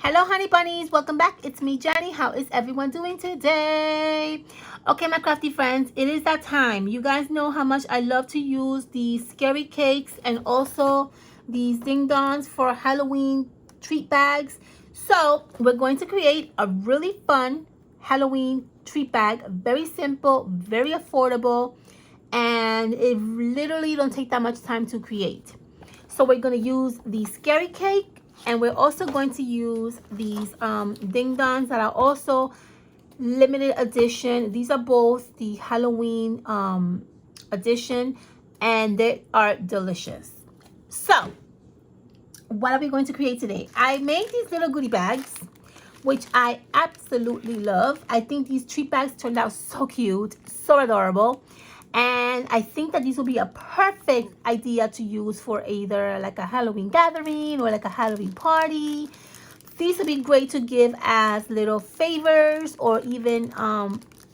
Hello honey bunnies, welcome back. It's me, Jenny. How is everyone doing today? Okay, my crafty friends, it is that time. You guys know how much I love to use these scary cakes and also these ding dongs for Halloween treat bags. So we're going to create a really fun Halloween treat bag. Very simple, very affordable, and it literally don't take that much time to create. So we're going to use the scary cake, and we're also going to use these ding dongs that are also limited edition. These are both the Halloween edition, and they are delicious. So what are we going to create today? I made these little goodie bags, which I absolutely love. I think these treat bags turned out so cute, so adorable. And I think that these will be a perfect idea to use for either like a Halloween gathering or like a Halloween party. These would be great to give as little favors, or even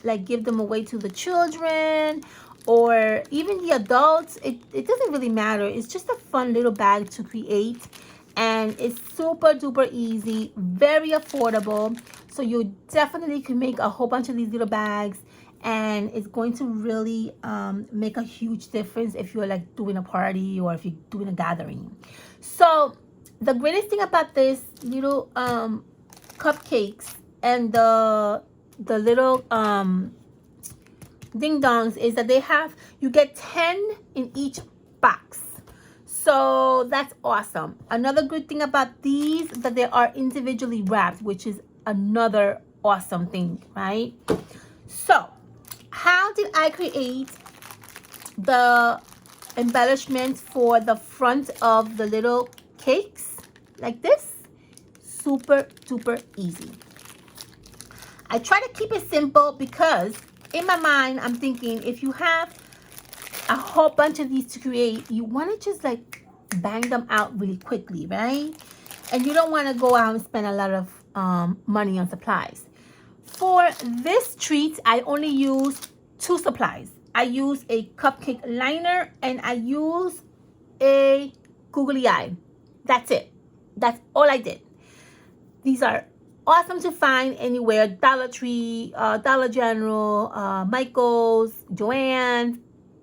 like give them away to the children or even the adults. It doesn't really matter. It's just a fun little bag to create, and it's super duper easy, very affordable. So you definitely can make a whole bunch of these little bags, and it's going to really make a huge difference if you're like doing a party or if you're doing a gathering. So the greatest thing about this little cupcakes and the little ding dongs is that you get 10 in each box. So that's awesome. Another good thing about these is that they are individually wrapped, which is another awesome thing, right? So how did I create the embellishments for the front of the little cakes like this? Super duper easy. I try to keep it simple because in my mind I'm thinking, if you have a whole bunch of these to create, you want to just like bang them out really quickly, right? And you don't want to go out and spend a lot of money on supplies. For this treat, I only use 2 supplies. I use a cupcake liner and I use a googly eye. That's it. That's all I did. These are awesome to find anywhere. Dollar Tree, Dollar General, Michael's, Joann's,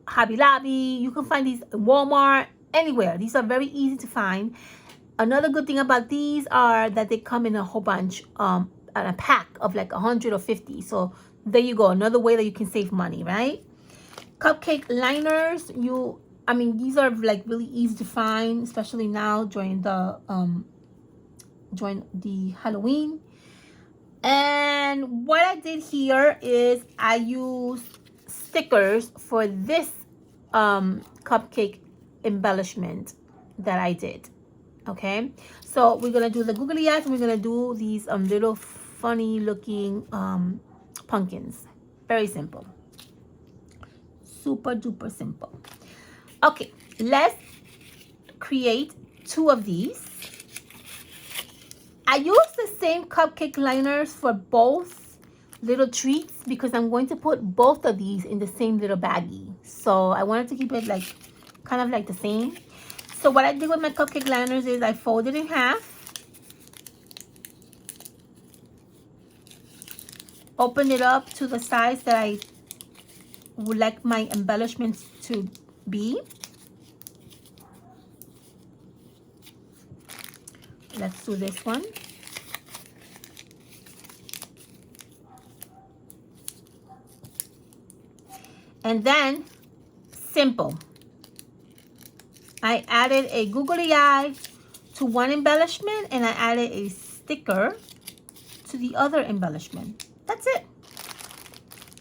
Hobby Lobby. You can find these in Walmart, anywhere. These are very easy to find. Another good thing about these are that they come in a whole bunch, a pack of like 100 or 50. So there you go, another way that you can save money, right? Cupcake liners, these are like really easy to find, especially now during the Halloween. And what I did here is I used stickers for this cupcake embellishment that I did. Okay, so we're gonna do the googly eyes, and we're gonna do these little funny looking pumpkins. Very simple, super duper simple. Okay, let's create 2 of these. I use the same cupcake liners for both little treats because I'm going to put both of these in the same little baggie. So I wanted to keep it like kind of like the same. So what I did with my cupcake liners is I folded in half, opened it up to the size that I would like my embellishments to be. Let's do this one. And then, simple, I added a googly eye to one embellishment, and I added a sticker to the other embellishment. That's it.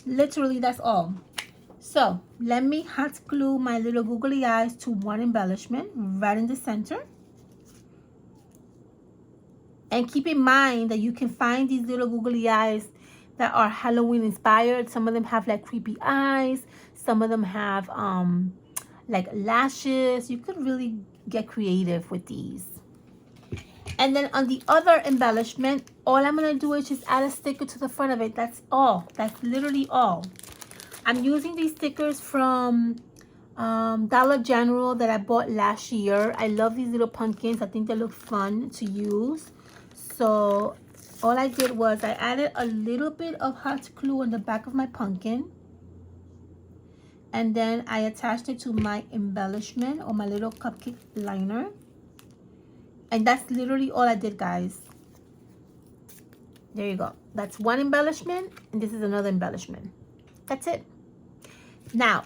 Literally, that's all. So let me hot glue my little googly eyes to one embellishment right in the center. And keep in mind that you can find these little googly eyes that are Halloween inspired. Some of them have like creepy eyes. Some of them have like lashes. You could really get creative with these. And then on the other embellishment, all I'm going to do is just add a sticker to the front of it. That's all. That's literally all. I'm using these stickers from Dollar General that I bought last year. I love these little pumpkins. I think they look fun to use. So all I did was I added a little bit of hot glue on the back of my pumpkin. And then I attached it to my embellishment or my little cupcake liner. And that's literally all I did, guys. There you go. That's one embellishment, and this is another embellishment. That's it. Now,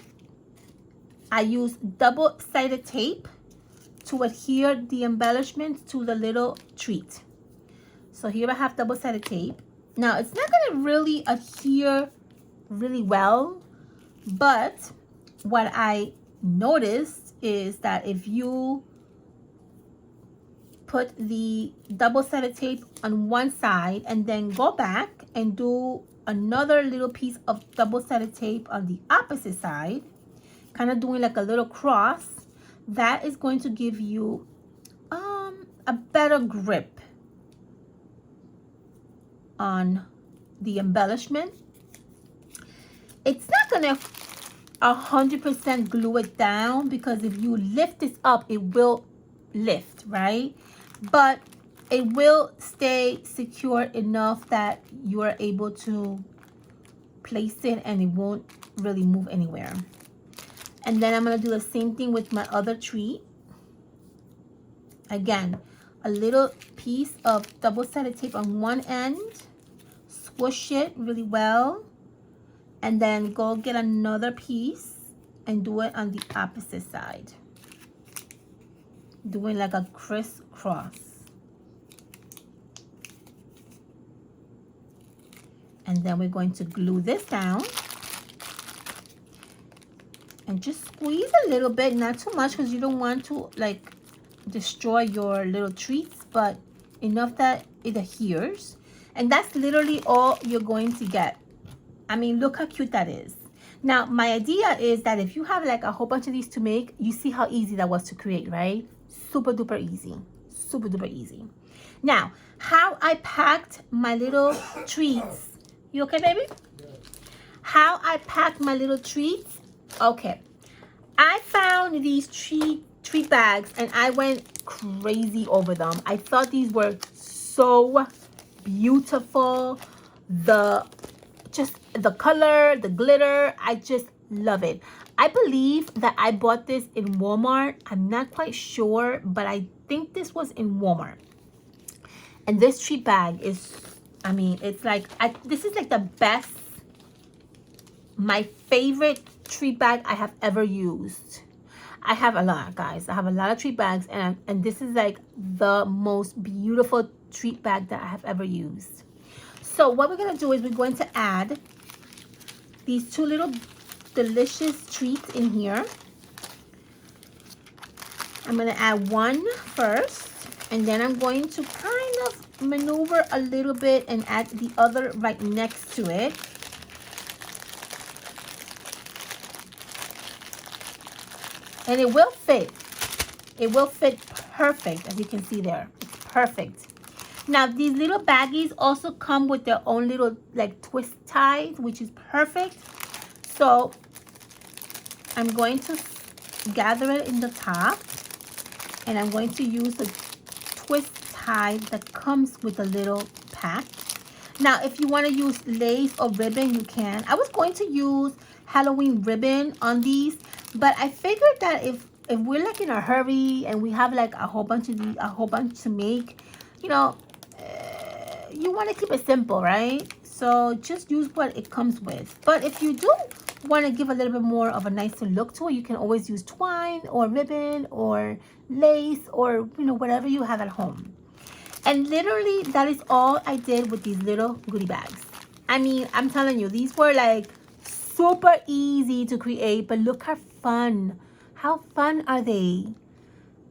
I use double-sided tape to adhere the embellishments to the little treat. So here I have double-sided tape. Now, it's not going to really adhere really well, but what I noticed is that if you put the double-sided tape on one side and then go back and do another little piece of double-sided tape on the opposite side, kind of doing like a little cross, that is going to give you a better grip on the embellishment. It's not gonna 100% glue it down, because if you lift this up, it will lift, right? But it will stay secure enough that you are able to place it and it won't really move anywhere. And then I'm going to do the same thing with my other treat. Again, a little piece of double-sided tape on one end, squish it really well, and then go get another piece and do it on the opposite side, doing like a crisscross. And then we're going to glue this down and just squeeze a little bit, not too much because you don't want to like destroy your little treats, but enough that it adheres. And that's literally all you're going to get. I mean, look how cute that is. Now, my idea is that if you have like a whole bunch of these to make, you see how easy that was to create, right? Super duper easy. Super duper easy. Now, how I packed my little treats. You okay, baby? How I packed my little treats. Okay. I found these treat bags and I went crazy over them. I thought these were so beautiful. Just the color, the glitter, I just love it. I believe that I bought this in Walmart. I'm not quite sure, but I think this was in Walmart. And this treat bag is, I mean, it's like, this is like the best, my favorite treat bag I have ever used. I have a lot, guys. I have a lot of treat bags, and this is like the most beautiful treat bag that I have ever used. So what we're going to do is we're going to add these two little delicious treats in here. I'm going to add one first, and then I'm going to kind of maneuver a little bit and add the other right next to it. And it will fit. It will fit perfect, as you can see there. It's perfect. Now, these little baggies also come with their own little like twist ties, which is perfect. So I'm going to gather it in the top, and I'm going to use the twist tie that comes with a little pack. Now, if you want to use lace or ribbon, you can. I was going to use Halloween ribbon on these, but I figured that if we're like in a hurry and we have like a whole bunch to make, you know, you want to keep it simple, right? So just use what it comes with. But if you do want to give a little bit more of a nicer look to it, you can always use twine or ribbon or lace or, you know, whatever you have at home. And literally that is all I did with these little goodie bags. I mean, I'm telling you, these were like super easy to create, but look how fun. How fun are they?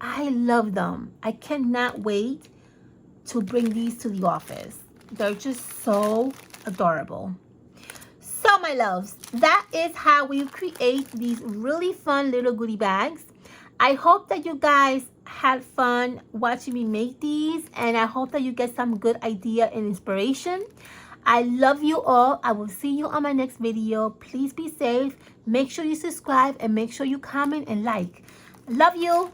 I love them. I cannot wait to bring these to the office. They're just so adorable. So my loves, that is how we create these really fun little goodie bags. I hope that you guys had fun watching me make these, and I hope that you get some good idea and inspiration. I love you all. I will see you on my next video. Please be safe. Make sure you subscribe and make sure you comment and like. Love you.